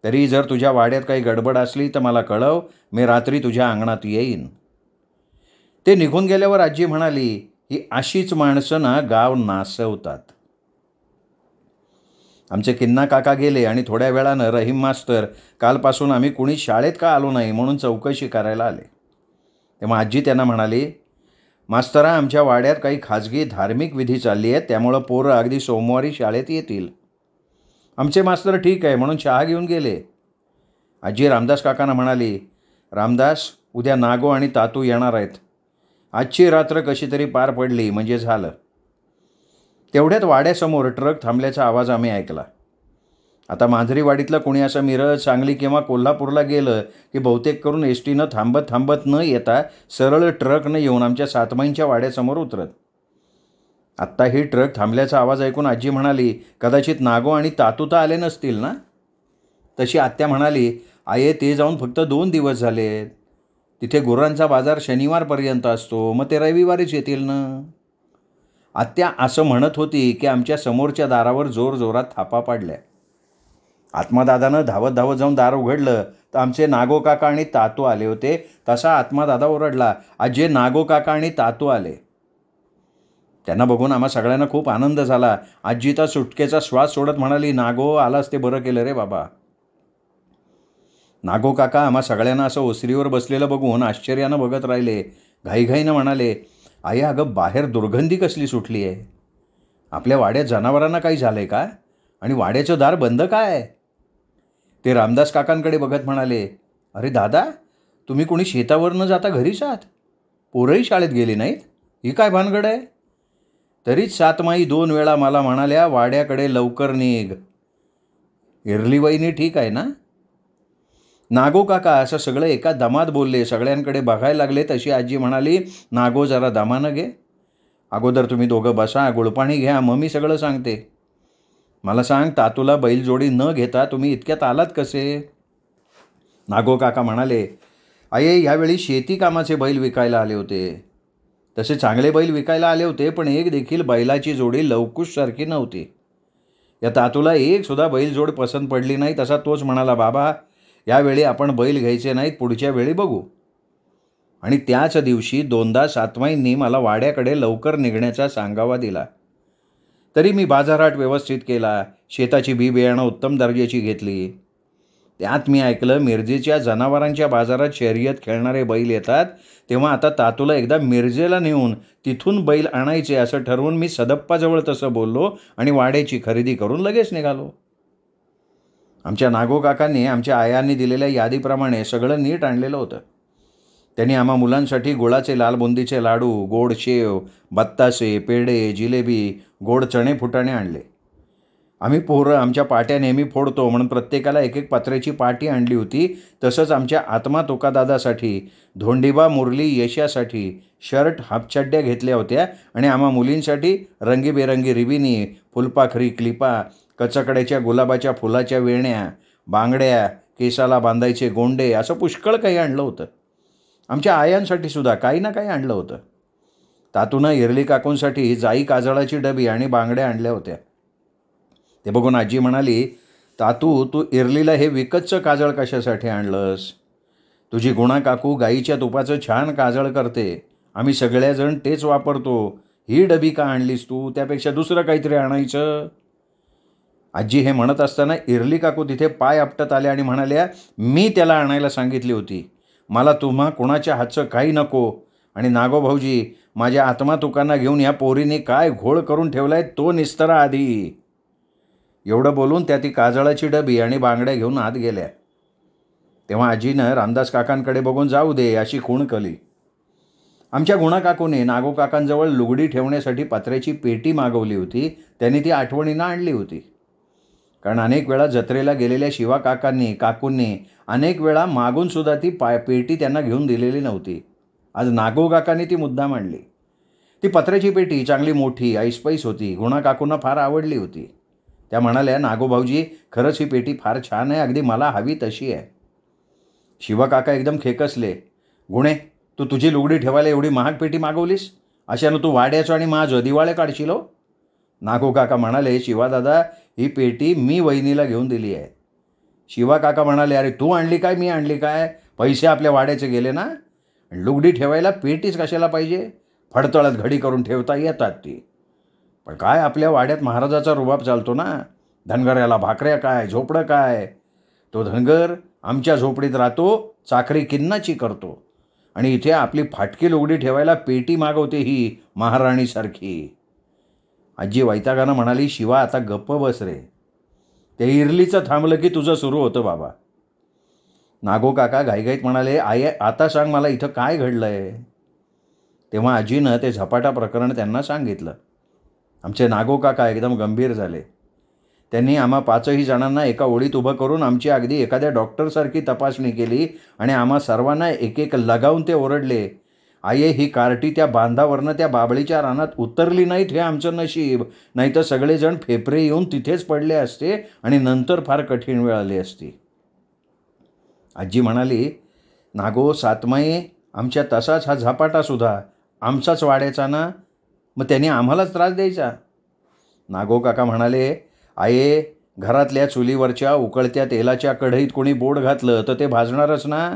तरी जर तुझ्या वाड्यात काही गडबड असली तर मला कळव, मी रात्री तुझ्या अंगणात येईन. ते निघून गेल्यावर आजी म्हणाली, ही अशीच माणसं ना गाव नासवतात. आमचे किन्ना काका गेले आणि थोड्या वेळानं रहीम मास्तर कालपासून आम्ही कुणी शाळेत का आलो नाही म्हणून चौकशी करायला आले. तेव्हा आजी त्यांना म्हणाली, मास्तरा आमच्या वाड्यात काही खाजगी धार्मिक विधी चालली आहेत, त्यामुळं पोरं अगदी सोमवारी शाळेत येतील. आमचे मास्तर ठीक आहे म्हणून चहा घेऊन गेले. आजी रामदास काकांना म्हणाली, रामदास उद्या नागो आणि तातू येणार आहेत. आजची रात्र कशी तरी पार पडली म्हणजे झालं. तेवढ्यात वाड्यासमोर ट्रक थांबल्याचा आवाज आम्ही ऐकला. आता मांजरीवाडीतलं कोणी असं मिरज, सांगली किंवा कोल्हापूरला गेलं की बहुतेक करून एसटीनं थांबत न येता सरळ ट्रकनं येऊन आमच्या सातमाईंच्या वाड्यासमोर उतरत. आत्ता ही ट्रक थांबल्याचा आवाज ऐकून आजी म्हणाली, कदाचित नागो आणि तातू तर आले नसतील ना. तशी आत्या म्हणाली, आये ते जाऊन फक्त 2 दिवस झालेत. तिथे गुरांचा बाजार शनिवारपर्यंत असतो, मग ते रविवारीच येतील ना. आत्या असं म्हणत होती की आमच्या समोरच्या दारावर जोरजोरात थापा पाडल्या. आत्मादादानं धावत धावत जाऊन दार उघडलं तर आमचे नागो काका आणि तातू आले होते. तसा आत्मादादा ओरडला, आजे नागो काका आणि तातू आले. त्यांना बघून आम्हा सगळ्यांना खूप आनंद झाला. आजी तर सुटकेचा श्वास सोडत म्हणाली, नागो आलास ते बरं केलं रे बाबा. नागो काका आम्हा सगळ्यांना असं ओसरीवर बसलेलं बघून आश्चर्यानं बघत राहिले. घाईघाईनं म्हणाले, आई अगं बाहेर दुर्गंधी कसली सुटली आहे. आपल्या वाड्यात जनावरांना काही झालं आहे का? आणि वाड्याचं दार बंद काय? ते रामदास काकांकडे बघत म्हणाले, अरे दादा तुम्ही कोणी शेतावर न जाता घरीच आहात? पोरंही शाळेत गेली नाहीत? ही काय भानगड आहे? तरीच सातमाई 2 वेळा मला म्हणाल्या, वाड्याकडे लवकर निघ. इरली वहिनी ठीक आहे ना? नागो काका असं सगळं एका दमात बोलले. सगळ्यांकडे बघायला लागले. तशी आजी म्हणाली, नागो जरा दमानं घे. अगोदर तुम्ही दोघं बसा, गुळपाणी घ्या, मग मी सगळं सांगते. मला सांग, तातूला बैलजोडी न घेता तुम्ही इतक्यात आलात कसे? नागो काका म्हणाले, आये ह्यावेळी शेती कामाचे बैल विकायला आले होते. तसे चांगले बैल विकायला आले होते, पण एक देखील बैलाची जोडी लवकुशसारखी नव्हती. या तातूला एक सुद्धा बैलजोड पसंत पडली नाही. तसा तोच म्हणाला, बाबा यावेळी आपण बैल घ्यायचे नाहीत, पुढच्या वेळी बघू. आणि त्याच दिवशी 2दा सातमाईंनी मला वाड्याकडे लवकर निघण्याचा सांगावा दिला. तरी मी बाजारहाट व्यवस्थित केला. शेताची बी बियाणं उत्तम दर्जाची घेतली. त्यात मी ऐकलं, मिरजेच्या जनावरांच्या बाजारात शर्यत खेळणारे बैल येतात, तेव्हा आता तातूला एकदा मिरजेला नेऊन तिथून बैल आणायचे असं ठरवून मी सदप्पाजवळ तसं बोललो आणि वाड्याची खरेदी करून लगेच निघालो. आमच्या नागो काकांनी आमच्या आयांनी दिलेल्या यादीप्रमाणे सगळं नीट आणलेलं होतं. त्यांनी आम्हा मुलांसाठी गुळाचे लाल बुंदीचे लाडू, गोड शेव, बत्तासे, पेढे, जिलेबी, गोड चणे फुटाणे आणले. आम्ही पोरं आमच्या पाट्या नेहमी फोडतो म्हणून प्रत्येकाला एक एक पत्र्याची पाटी आणली होती. तसंच आमच्या आत्मा तुकादादासाठी, धोंडीबा मुरली यशासाठी शर्ट हाफचड्ड्या घेतल्या होत्या आणि आम्हा मुलींसाठी रंगीबेरंगी रिबिनी, फुलपाखरी, क्लिपा, कचकड्याच्या गुलाबाच्या फुलाच्या वेण्या, बांगड्या, केसाला बांधायचे गोंडे असं पुष्कळ काही आणलं होतं. आमच्या आयांसाठी सुद्धा काही ना काही आणलं होतं. तातूनं इरली काकूंसाठी जाई काजळाची डबी आणि बांगड्या आणल्या होत्या. ते बघून आजी म्हणाली, तातू तू इरलीला हे विकतचं काजळ कशासाठी आणलंस? तुझी गुणा काकू गाईच्या तुपाचं छान काजळ करते. आम्ही सगळ्याजण तेच वापरतो. ही डबी का आणलीस तू? त्यापेक्षा दुसरं काहीतरी आणायचं. आजी हे म्हणत असताना इरली काकू तिथे पाय आपटत आल्या आणि म्हणाल्या, मी त्याला आणायला सांगितली होती. मला तुम्हा कुणाच्या हातचं काही नको. आणि नागो भाऊजी, माझ्या आत्मा तुकांना घेऊन या पोरीने काय घोळ करून ठेवलाय तो निस्तरा आधी. एवढं बोलून त्या ती काजळाची डबी आणि बांगड्या घेऊन आत गेल्या. तेव्हा आजीनं रामदास काकांकडे बघून जाऊ दे अशी खूण कली. आमच्या गुणा काकूने नागो काकांजवळ लुगडी ठेवण्यासाठी पत्र्याची पेटी मागवली होती. त्यांनी ती आठवणीनं आणली होती. कारण अनेक वेळा जत्रेला गेलेल्या शिवा काकूंनी अनेक वेळा मागून सुद्धा ती पेटी त्यांना घेऊन दिलेली नव्हती. आज नागो काकांनी ती मुद्दाम आणली. ती पत्र्याची पेटी चांगली मोठी ऐसपैस होती. गुणा काकूंना फार आवडली होती. त्या म्हणाल्या, नागो भाऊजी खरंच ही पेटी फार छान आहे, अगदी मला हवी तशी आहे. शिवा काका एकदम खेकसले. गुणे तू तुझी लुगडी ठेवायला एवढी महाग पेटी मागवलीस? अशानं तू वाड्याचं आणि माझं दिवाळे काढशील हो. नागो काका म्हणाले, शिवादादा ही पेटी मी वहिनीला घेऊन दिली आहे. शिवा काका म्हणाले, अरे तू आणली काय, मी आणली काय? पैसे आपल्या वाड्याचे गेले ना. लुगडी ठेवायला पेटीच कशाला पाहिजे? फडतळत घडी करून ठेवता येतात ती. पण काय आपल्या वाड्यात महाराजाचा रुबाब चालतो ना. धनगराला भाकऱ्या काय, झोपडं काय. तो धनगर आमच्या झोपडीत राहतो, चाकरी किन्नाची करतो, आणि इथे आपली फाटकी लुगडी ठेवायला पेटी मागवते ही महाराणीसारखी. आजी वैतागानं म्हणाली, शिवा आता गप्प बस रे. ते इरलीचं थांबलं की तुझं सुरू होतं बाबा. नागो काका घाईघाईत म्हणाले, आई आता सांग मला इथं काय घडलंय. तेव्हा आजीनं ते झपाटा प्रकरण त्यांना सांगितलं. आमचे नागो काका एकदम गंभीर झाले. त्यांनी आम्हा 5ही जणांना एका ओळीत उभं करून आमची अगदी एखाद्या डॉक्टरसारखी तपासणी केली आणि आम्हा सर्वांना एक एक लगावून ते ओरडले, आये ही कार्टी त्या बांधावरनं त्या बाबळीच्या रानात उतरली नाहीत हे आमचं नशीब, नाहीतर सगळेजण फेफरे येऊन तिथेच पडले असते आणि नंतर फार कठीण वेळ आली असती. आजी म्हणाली, नागो सातमाई आमच्या तसाच हा झपाटासुद्धा आमचाच वाड्याचा ना, मग त्यांनी आम्हालाच त्रास द्यायचा. नागो काका म्हणाले, आये घरातल्या चुलीवरच्या उकळत्या तेलाच्या कढईत कोणी बोट घातलं तर ते भाजणारच ना.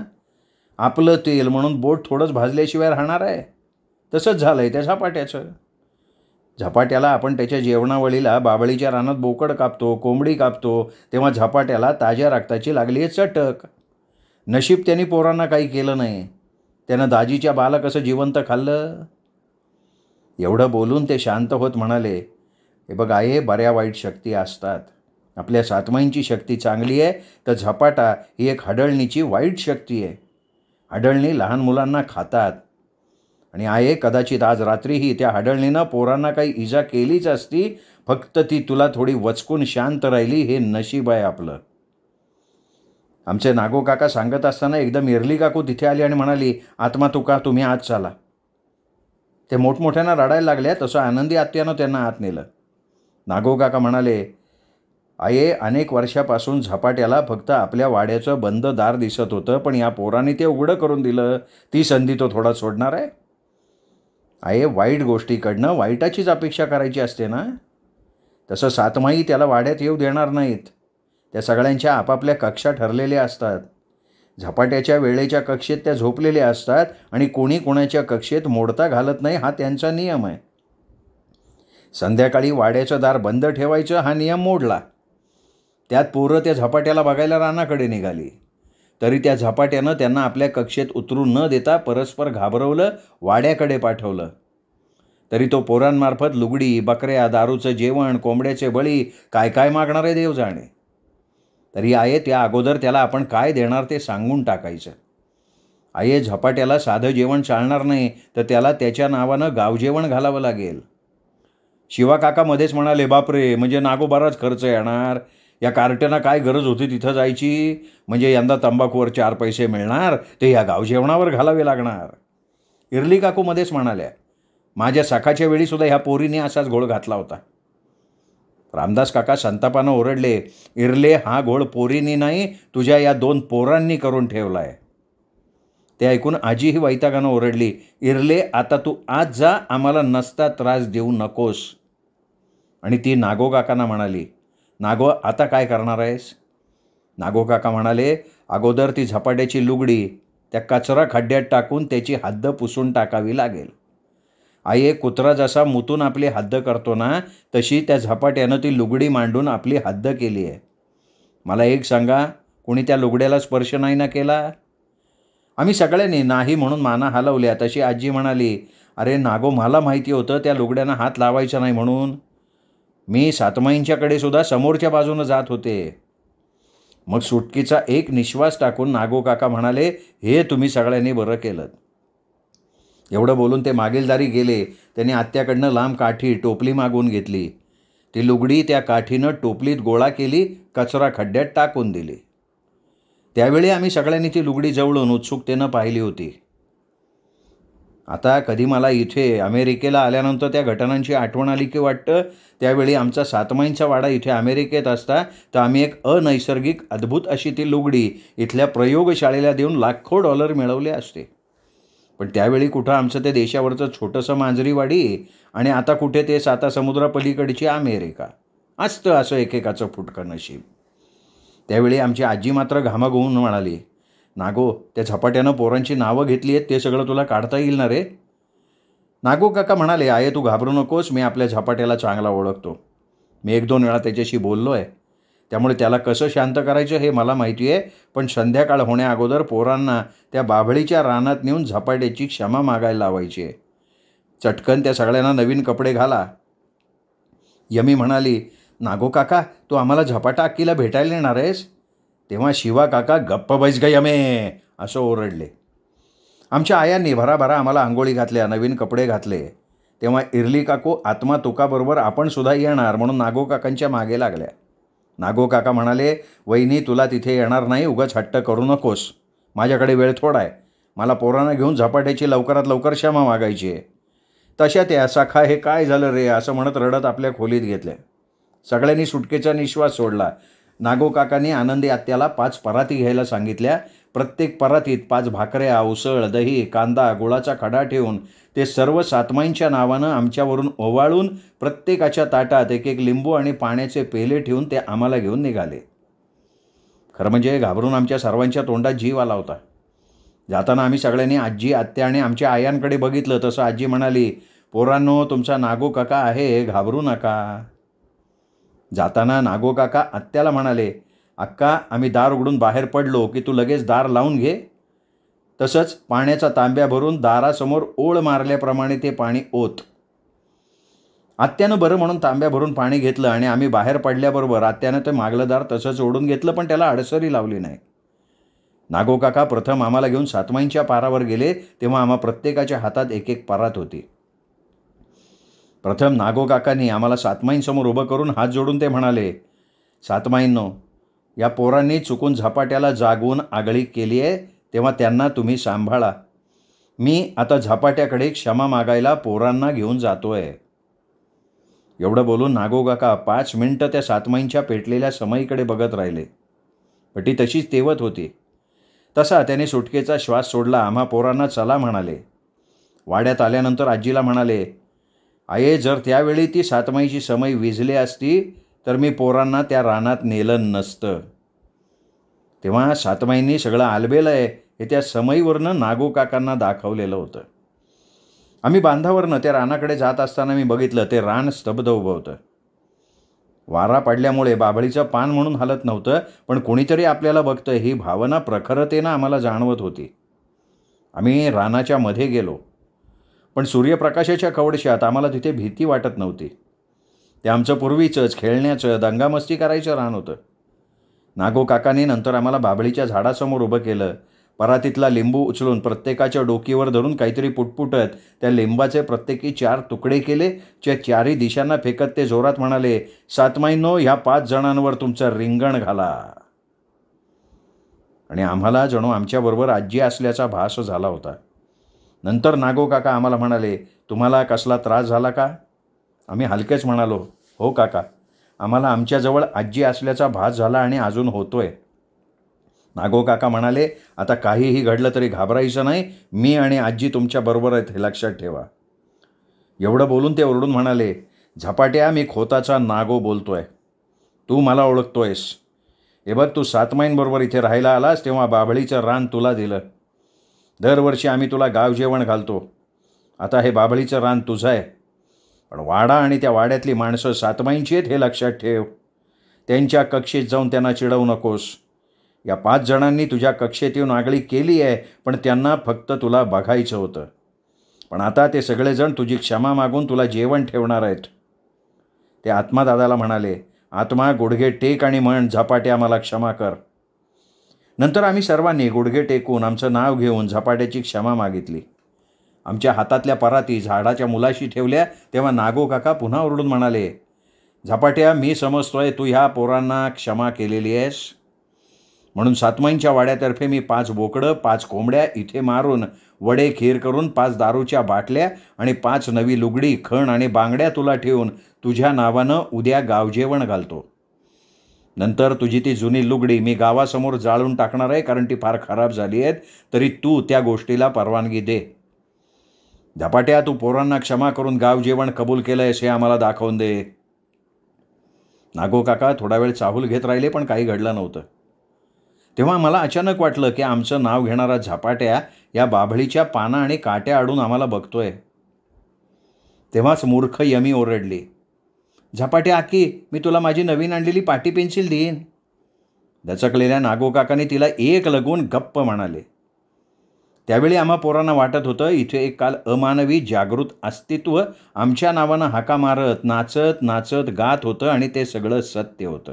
आपलं तेल म्हणून बोट थोडंच भाजल्याशिवाय राहणार आहे. तसंच झालं आहे त्या झपाट्याचं. झपाट्याला आपण त्याच्या जेवणावळीला बाबळीच्या रानात बोकड कापतो, कोंबडी कापतो, तेव्हा झपाट्याला ताज्या रक्ताची लागली आहे चटक. नशीब त्यांनी पोरांना काही केलं नाही. त्यानं दाजीच्या बाला कसं जिवंत खाल्लं. एवढं बोलून ते शांत होत म्हणाले, हे बघ आहे, बऱ्या वाईट शक्ती असतात. आपल्या सातमाईंची शक्ती चांगली आहे तर झपाटा ही एक हडळणीची वाईट शक्ती आहे. हडळणी लहान मुलांना खातात, आणि आहे कदाचित आज रात्रीही त्या हडळणीनं पोरांना काही इजा केलीच असती, फक्त ती तुला थोडी वचकून शांत राहिली हे नशीब आहे आपलं. आमचे नागो काका सांगत असताना एकदम इरली काकू तिथे आली आणि म्हणाली, आत्मा तुका तुम्ही आत चाला. ते मोठमोठ्यानं रडायला लागल्या. तसं आनंदी आत्यानं त्यांना आत नेलं. नागो काका म्हणाले, आये अनेक वर्षापासून झपाट्याला फक्त आपल्या वाड्याचं बंद दार दिसत होतं, पण या पोरांनी ते उघडं करून दिलं. ती संधी तो थोडा सोडणार आहे. आये वाईट गोष्टीकडनं वाईटाचीच अपेक्षा करायची असते ना. तसं सातमाई त्याला वाड्यात येऊ देणार नाहीत. त्या सगळ्यांच्या आपापल्या कक्षा ठरलेल्या असतात. झपाट्याच्या वेळेच्या कक्षेत त्या झोपलेल्या असतात आणि कोणी कोणाच्या कक्षेत मोडता घालत नाही, हा त्यांचा नियम आहे. संध्याकाळी वाड्याचं दार बंद ठेवायचं हा नियम मोडला. त्यात पोरं त्या झपाट्याला बघायला रानाकडे निघाली. तरी त्या झपाट्यानं त्यांना आपल्या कक्षेत उतरू न देता परस्पर घाबरवलं, वाड्याकडे पाठवलं. तरी तो पोरांमार्फत लुगडी, बकऱ्या, दारूचं जेवण, कोंबड्याचे बळी, काय काय मागणार आहे देव जाणे. तरी आये त्या अगोदर त्याला आपण काय देणार ते सांगून टाकायचं. आये झपाट्याला साधं जेवण चालणार नाही तर त्याला त्याच्या नावानं गावजेवण घालावं लागेल. शिवा काका मध्येच म्हणाले, बापरे, म्हणजे नागो बराच खर्च येणार. या कार्ट्यानं काय गरज होती तिथं जायची. म्हणजे यंदा तंबाखूवर 4 पैसे मिळणार ते या गावजेवणावर घालावे लागणार. इरली काकू मध्येच म्हणाल्या, माझ्या सखाच्या वेळीसुद्धा ह्या पोरीने असाच घोळ घातला होता. रामदास काका संतापानं ओरडले, इरले हा घोळ पोरीनी नाही, तुझ्या या 2 पोरांनी करून ठेवला आहे. ते ऐकून आजीही वैतागानं ओरडली, इरले आता तू आज जा, आम्हाला नसता त्रास देऊ नकोस. आणि ती नागो काकांना म्हणाली, नागो आता काय करणार आहेस. नागो काका म्हणाले, अगोदर ती झपाट्याची लुगडी त्या कचरा खड्ड्यात टाकून त्याची हद्द पुसून टाकावी लागेल. आये कुत्रा जसा मुतून आपली हद्द करतो ना, तशी त्या झपाट्यानं ती लुगडी मांडून आपली हद्द केली आहे. मला एक सांगा, कोणी त्या लुगड्याला स्पर्श नाही ना केला. आम्ही सगळ्यांनी नाही म्हणून माना हलवल्या. तशी आजी म्हणाली, अरे नागो, मला माहिती होतं त्या लुगड्यांना हात लावायचा नाही म्हणून. मी सातमाईंच्याकडे सुद्धा समोरच्या बाजूनं जात होते. मग सुटकीचा एक निश्वास टाकून नागो काका म्हणाले, हे तुम्ही सगळ्यांनी बरं केलं. एवढं बोलून ते मागील दारी गेले. त्यांनी आत्याकडनं लांब काठी, टोपली मागून घेतली. ती लुगडी त्या काठीनं टोपलीत गोळा केली, कचरा खड्ड्यात टाकून दिली. त्यावेळी आम्ही सगळ्यांनी ती लुगडी जवळून उत्सुकतेनं पाहिली होती. आता कधी मला इथे अमेरिकेला आल्यानंतर त्या घटनांची आठवण आली की वाटतं, त्यावेळी आमचा सातमाईंचा वाडा इथे अमेरिकेत असता तर आम्ही एक अनैसर्गिक अद्भुत अशी ती लुगडी इथल्या प्रयोगशाळेला देऊन लाखो $लाखो मिळवले असते. पण त्यावेळी कुठं आमचं ते देशावरचं छोटंसं मांजरीवाडी आणि आता कुठे ते साता समुद्रापलीकडची अमेरिका. असतं असं एकेकाचं फुटकं नशीब. त्यावेळी आमची आजी मात्र घामाघूमून म्हणाली, नागो, त्या झपाट्यानं पोरांची नावं घेतली आहेत ते सगळं तुला काढता येईल ना रे? नागो काका म्हणाले, आहे तू घाबरू नकोस, मी आपल्या झपाट्याला चांगला ओळखतो. मी 1-2 वेळा त्याच्याशी बोललो आहे. त्यामुळे त्याला कसं शांत करायचं हे मला माहिती आहे. पण संध्याकाळ होण्याअगोदर पोरांना त्या बाभळीच्या रानात नेऊन झपाट्याची क्षमा मागायला लावायची आहे. चटकन त्या सगळ्यांना नवीन कपडे घाला. यमी म्हणाली, नागो काका, तू आम्हाला झपाटा अक्कीला भेटायला येणार आहेस? तेव्हा शिवा काका, गप्प बैस ग यमे, असं ओरडले. आमच्या आयांनी भराभरा आम्हाला आंघोळी घातल्या, नवीन कपडे घातले. तेव्हा इरली काकू, आत्मा तुकाबरोबर आपण सुद्धा येणार म्हणून नागो काकांच्या मागे लागल्या. नागो काका म्हणाले, वहिनी तुला तिथे येणार नाही, उगाच हट्ट करू नकोस. माझ्याकडे वेळ थोडा आहे. मला पोरांना घेऊन झपाट्याची लवकरात लवकर क्षमा मागायची आहे. तशा त्या सखा, हे काय झालं रे, असं म्हणत रडत आपल्या खोलीत घेतल्या. सगळ्यांनी सुटकेचा निश्वास सोडला. नागो काकांनी आनंदी आत्याला 5 पराती घ्यायला सांगितल्या. प्रत्येक परातीत 5 भाकऱ्या, उसळ, दही, कांदा, गुळाचा खडा ठेवून ते सर्व सातमाईंच्या नावानं आमच्यावरून ओवाळून प्रत्येकाच्या ताटात 1-1 लिंबू आणि पाण्याचे पेले ठेवून ते आम्हाला घेऊन निघाले. खरं म्हणजे घाबरून आमच्या सर्वांच्या तोंडात जीव आला होता. जाताना आम्ही सगळ्यांनी आजी, आत्या आणि आमच्या आयांकडे बघितलं. तसं आजी म्हणाली, पोरांनो, तुमचा नागो काका आहे, घाबरू नका. जाताना नागो काका आत्याला म्हणाले, अक्का, आम्ही दार उघडून बाहेर पडलो की तू लगेच दार लावून घे. तसंच पाण्याचा तांब्या भरून दारासमोर ओळ मारल्याप्रमाणे ते पाणी ओत. आत्यानं बरं म्हणून तांब्या भरून पाणी घेतलं आणि आम्ही बाहेर पडल्याबरोबर आत्यानं ते मागलं दार तसंच ओढून घेतलं, पण त्याला अडसरी लावली नाही. नागो काका प्रथम आम्हाला घेऊन सातमाईंच्या पारावर गेले. तेव्हा आम्हा प्रत्येकाच्या हातात 1-1 परात होती. प्रथम नागो काकांनी आम्हाला सातमाईंसमोर उभं करून हात जोडून ते म्हणाले, सातमाईंनो, या पोरांनी चुकून झपाट्याला जागवून आगळी केली आहे, तेव्हा त्यांना तुम्ही सांभाळा. मी आता झपाट्याकडे क्षमा मागायला पोरांना घेऊन जातोय. एवढं बोलून नागो काका 5 मिनिटं त्या सातमाईंच्या पेटलेल्या समईकडे बघत राहिले. पण ती तशीच तेवत होती. तसा त्याने सुटकेचा श्वास सोडला. आम्हा पोरांना चला म्हणाले. वाड्यात आल्यानंतर आजीला म्हणाले, आये, जर त्यावेळी ती सातमाईची समई विझली असती तर मी पोरांना त्या रानात नेलं नसतं. तेव्हा सातमाईंनी सगळं आलबेलं आहे हे त्या समईवरनं नागो काकांना दाखवलेलं होतं. आम्ही बांधावरनं त्या रानाकडे जात असताना मी बघितलं, ते रान स्तब्ध उभं होतं. वारा पडल्यामुळे बाभळीचं पान म्हणून हलत नव्हतं, पण कोणीतरी आपल्याला बघतं ही भावना प्रखरतेनं आम्हाला जाणवत होती. आम्ही रानाच्या मध्ये गेलो, पण सूर्यप्रकाशाच्या कवडशात आम्हाला तिथे भीती वाटत नव्हती. ते आमचं पूर्वीचंच खेळण्याचं, दंगामस्ती करायचं रान होतं. नागो काकाने नंतर आम्हाला बाभळीच्या झाडासमोर उभं केलं. परातीतला लिंबू उचलून प्रत्येकाच्या डोकीवर धरून काहीतरी पुटपुटत त्या लिंबाचे प्रत्येकी 4 तुकडे केले. त्या 4ही दिशांना फेकत ते जोरात म्हणाले, सातमाईंनो, ह्या 5 जणांवर तुमचं रिंगण घाला. आणि आम्हाला जणू आमच्याबरोबर आजी असल्याचा भास झाला होता. नंतर नागो काका आम्हाला म्हणाले, तुम्हाला कसला त्रास झाला का? आम्ही हलकेच म्हणालो, हो काका, आम्हाला आमच्याजवळ आजी असल्याचा भास झाला आणि अजून होतोय. नागो काका म्हणाले, आता काहीही घडलं तरी घाबरायचं नाही, मी आणि आजी तुमच्याबरोबर आहेत हे लक्षात ठेवा. एवढं बोलून ते ओरडून म्हणाले, झपाट्या, मी खोताचा नागो बोलतोय. तू मला ओळखतोयस. हे बघ, तू सातमाईंबरोबर इथे राहायला आलास तेव्हा बाभळीचं रान तुला दिलं. दरवर्षी आम्ही तुला गाव जेवण घालतो. आता हे बाभळीचं रान तुझं आहे. पण वाडा आणि त्या वाड्यातली माणसं सातमाईंची आहेत हे लक्षात ठेव. त्यांच्या कक्षेत जाऊन त्यांना चिडवू नकोस. या 5 जणांनी तुझ्या कक्षेत येऊन आगळी केली आहे, पण त्यांना फक्त तुला बघायचं होतं. पण आता ते सगळेजण तुझी क्षमा मागून तुला जेवण ठेवणार आहेत. ते आत्मा दादाला म्हणाले, आत्मा, गुडघे टेक आणि म्हण, झपाट्या, मला क्षमा कर. नंतर आम्ही सर्वांनी गुडघे टेकून आमचं नाव घेऊन झपाट्याची क्षमा मागितली. आमच्या हातातल्या पराती झाडाच्या मुलाशी ठेवल्या. तेव्हा नागो काका पुन्हा ओरडून म्हणाले, झपाट्या, मी समजतोय तू ह्या पोरांना क्षमा केलेली आहेस. म्हणून सातमाईंच्या वाड्यातर्फे मी 5 बोकडं, 5 कोंबड्या इथे मारून वडे खीर करून 5 दारूच्या बाटल्या आणि 5 नवी लुगडी, खण आणि बांगड्या तुला ठेवून तुझ्या नावानं उद्या गावजेवण घालतो. नंतर तुझी ती जुनी लुगडी मी गावासमोर जाळून टाकणार आहे, कारण ती फार खराब झाली आहेत. तरी तू त्या गोष्टीला परवानगी दे. झपाट्या, तू पोरांना क्षमा करून गाव जेवण कबूल केलंयस हे आम्हाला दाखवून दे. नागो काका थोडा वेळ चाहूल घेत राहिले, पण काही घडलं नव्हतं. तेव्हा मला अचानक वाटलं की आमचं नाव घेणारा झपाट्या या बाभळीच्या पानं आणि काट्या आडून आम्हाला बघतोय. तेव्हाच मूर्ख यमी ओरडली, झपाट्या आकी, मी तुला माझी नवीन आणलेली पाटी पेन्सिल देईन. दचकलेल्या नागो काकाने तिला एक लगवून गप्प म्हणाले. त्यावेळी आम्हा पोरांना वाटत होतं इथे एक काल अमानवी जागृत अस्तित्व आमच्या नावानं हाका मारत नाचत नाचत गात होतं आणि ते सगळं सत्य होतं.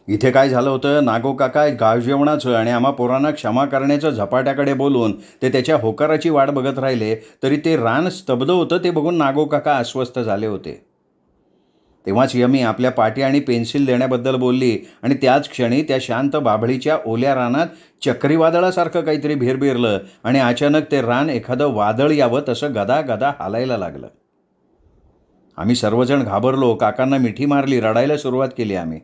इथे काय झालं होतं, नागो काका गाव जेवणाचं आणि आम्हा पोरांना क्षमा करण्याचं झपाट्याकडे बोलून ते त्याच्या होकाराची वाट बघत राहिले, तरी ते रान स्तब्ध होतं ते बघून नागो काका अस्वस्थ झाले होते. तेव्हाच यमी आपल्या पाटी आणि पेन्सिल देण्याबद्दल बोलली आणि त्याच क्षणी त्या शांत बाभळीच्या ओल्या रानात चक्रीवादळासारखं काहीतरी भिरभिरलं आणि अचानक ते रान एखादं वादळ यावं तसं गदा गदा हालायला लागलं. आम्ही सर्वजण घाबरलो, काकांना मिठी मारली, रडायला सुरुवात केली आम्ही.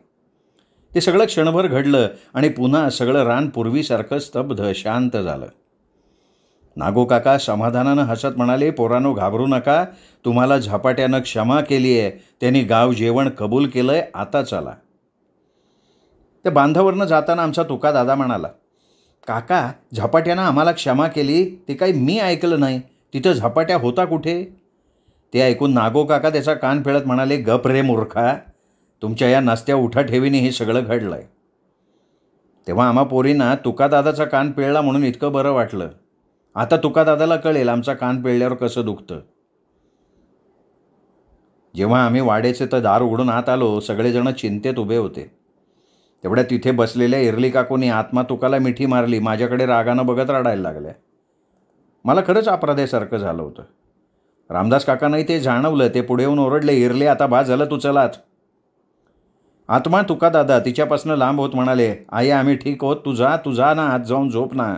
ते सगळं क्षणभर घडलं आणि पुन्हा सगळं रान पूर्वीसारखं स्तब्ध शांत झालं. नागो काका समाधानानं हसत म्हणाले, पोरांनो घाबरू नका, तुम्हाला झपाट्यानं क्षमा केली आहे, त्यांनी गाव जेवण कबूल केलंय, आता चला. त्या बांधावरनं जाताना आमचा तुका दादा म्हणाला, काका झपाट्यानं आम्हाला क्षमा केली ते काही मी ऐकलं नाही, तिथं झपाट्या होता कुठे? ते ऐकून नागो काका त्याचा कान पिळत म्हणाले, गप रे मूर्खा, तुमच्या या नसत्या उठाठेवीने हे सगळं घडलंय. तेव्हा आम्हा पोरींना तुका दादाचा कान पिळला म्हणून इतकं बरं वाटलं. आता तुका दादाला कळेल आमचा कान पिळल्यावर कसं दुखतं. जेव्हा आम्ही वाड्याचे तर दार उघडून आत आलो, सगळेजण चिंतेत उभे होते. तेवढ्या तिथे बसलेल्या इरली काकूनी आत्मा तुकाला मिठी मारली, माझ्याकडे रागानं बघत रडायला लागल्या. मला खरंच अपराध्यासारखं झालं होतं. रामदास काकांनाही ते जाणवलं. ते पुढे येऊन ओरडले, इरले आता बा झालं, तू चलात. आत्मा तुका दादा तिच्यापासून लांब होत म्हणाले, आई आम्ही ठीक होत, तू जा ना, आत जाऊन झोप ना.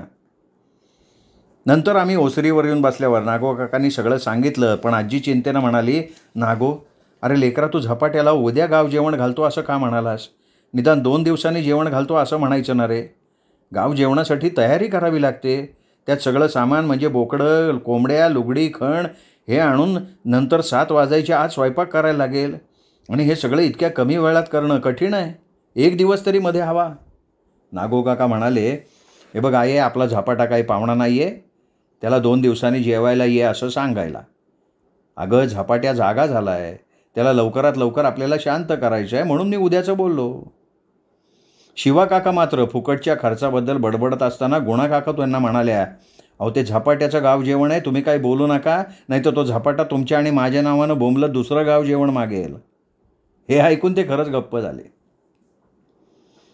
नंतर आम्ही ओसरीवर येऊन बसल्यावर नागो काकांनी सगळं सांगितलं, पण आजी चिंतेनं म्हणाली, नागो अरे लेकरा, तू झपाट्याला उद्या गाव जेवण घालतो असं का म्हणालास? निदान 2 दिवसांनी जेवण घालतो असं म्हणायचं ना रे. गाव जेवणासाठी तयारी करावी लागते. त्यात सगळं सामान म्हणजे बोकडं, कोंबड्या, लुगडी, खण हे आणून नंतर 7 वाजायच्या आत स्वयंपाक करायला लागेल आणि हे सगळं इतक्या कमी वेळात करणं कठीण आहे. 1 दिवस तरी मध्ये हवा. नागो काका म्हणाले, हे बघ आई, आपला झपाटा काही पाहुणा नाही आहे, त्याला 2 दिवसांनी जेवायला ये असं सांगायला. अगं झपाट्या जागा झाला आहे, त्याला लवकरात लवकर आपल्याला शांत करायचं आहे म्हणून मी उद्याचं बोललो. शिवा काका मात्र फुकटच्या खर्चाबद्दल बडबडत असताना गुणा काका त्यांना म्हणाल्या, अहो ते झपाट्याचं गाव जेवण आहे, तुम्ही काही बोलू नका, नाहीतर तो झपाटा तुमच्या आणि माझ्या नावानं बोंबलत दुसरं गाव जेवण मागेल. हे ऐकून ते खरंच गप्प झाले.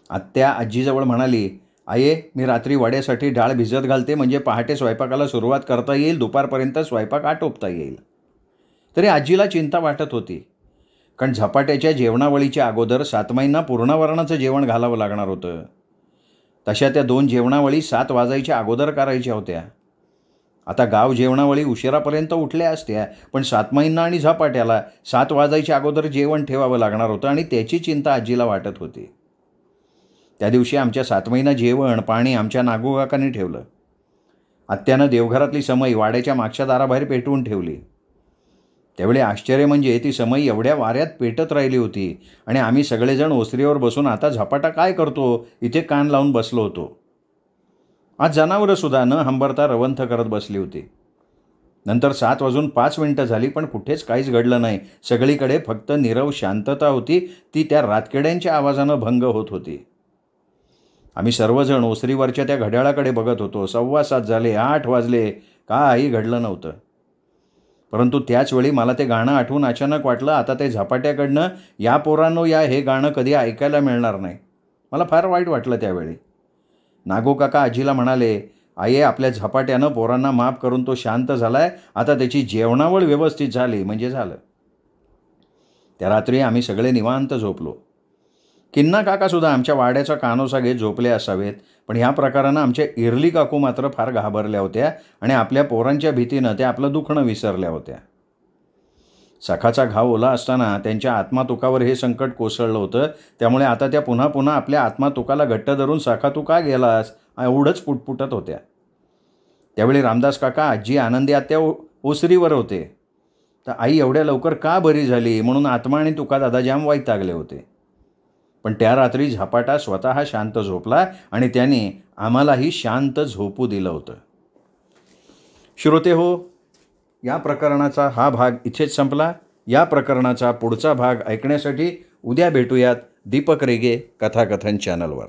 आत्या आजीजवळ म्हणाली, आये मी रात्री वड्यासाठी डाळ भिजत घालते, म्हणजे पहाटे स्वयंपाकाला सुरुवात करता येईल, दुपारपर्यंत स्वयंपाक आटोपता येईल. तरी आजीला चिंता वाटत होती, कारण झपाट्याच्या जेवणावळीच्या अगोदर 7 महिना पूर्णवर्णाचं जेवण घालावं लागणार होतं. तशा त्या 2 जेवणावळी 7 वाजायच्या अगोदर करायच्या होत्या. आता गाव जेवणावळी उशिरापर्यंत उठल्या असत्या, पण 7 महिना आणि झपाट्याला 7 वाजायच्या अगोदर जेवण ठेवावं लागणार होतं आणि त्याची चिंता आजीला वाटत होती. त्या दिवशी आमच्या 7 महिना जेवण पाणी आमच्या नागो काकांनी ठेवलं. आत्यानं देवघरातली समई वाड्याच्या मागच्या दाराबाहेर पेटवून ठेवली. त्यावेळी आश्चर्य म्हणजे ती समई एवढ्या वाऱ्यात पेटत राहिली होती आणि आम्ही सगळेजण ओसरीवर बसून आता झपाटा काय करतो इथे कान लावून बसलो होतो. आज जनावरंसुद्धा न हंबरता रवंथ करत बसली होती. नंतर 7:05 झाली, पण कुठेच काहीच घडलं नाही. सगळीकडे फक्त नीरव शांतता होती. ती त्या रातकिड्यांच्या आवाजानं भंग होत होती. आम्ही सर्वजण ओसरीवरच्या त्या घड्याळाकडे बघत होतो. 7:15 झाले, 8 वाजले, काही घडलं नव्हतं. परंतु त्याच वेळी मला ते गाणं आठवून अचानक वाटलं, आता ते झपाट्याकडनं या पोरांनो या हे गाणं कधी ऐकायला मिळणार नाही. मला फार वाईट वाटलं त्यावेळी. नागो काका आजीला म्हणाले, आई आपल्या झपाट्यानं पोरांना माफ करून तो शांत झालाय, आता त्याची जेवणावळ व्यवस्थित झाली म्हणजे झालं. त्या रात्री आम्ही सगळे निवांत झोपलो. किन्ना काकासुद्धा आमच्या वाड्याचा कानोसा घेत झोपले असावेत, पण ह्या प्रकारानं आमच्या इरली काकू मात्र फार घाबरल्या होत्या आणि आपल्या पोरांच्या भीतीनं त्या आपलं दुखणं विसरल्या होत्या. सखाचा घाव ओला असताना त्यांच्या आत्मातुकावर हे संकट कोसळलं होतं. त्यामुळे आता त्या पुन्हा पुन्हा आपल्या आत्मातुकाला घट्ट धरून सखा तू का गेलास एवढंच पुटपुटत होत्या. त्यावेळी रामदास काका, आजी, आनंदी आत्या ओसरीवर होते. तर आई एवढ्या लवकर का बरी झाली म्हणून आत्मा आणि तुकादादा जाम वैतागले होते. पण त्या रात्री झपाटा स्वतः शांत झोपला आणि त्याने आम्हालाही शांत झोपू दिलं होतं. श्रोते हो, या प्रकरणाचा हा भाग इथेच संपला. या प्रकरणाचा पुढचा भाग ऐकण्यासाठी उद्या भेटूयात दीपक रेगे कथाकथन चॅनलवर.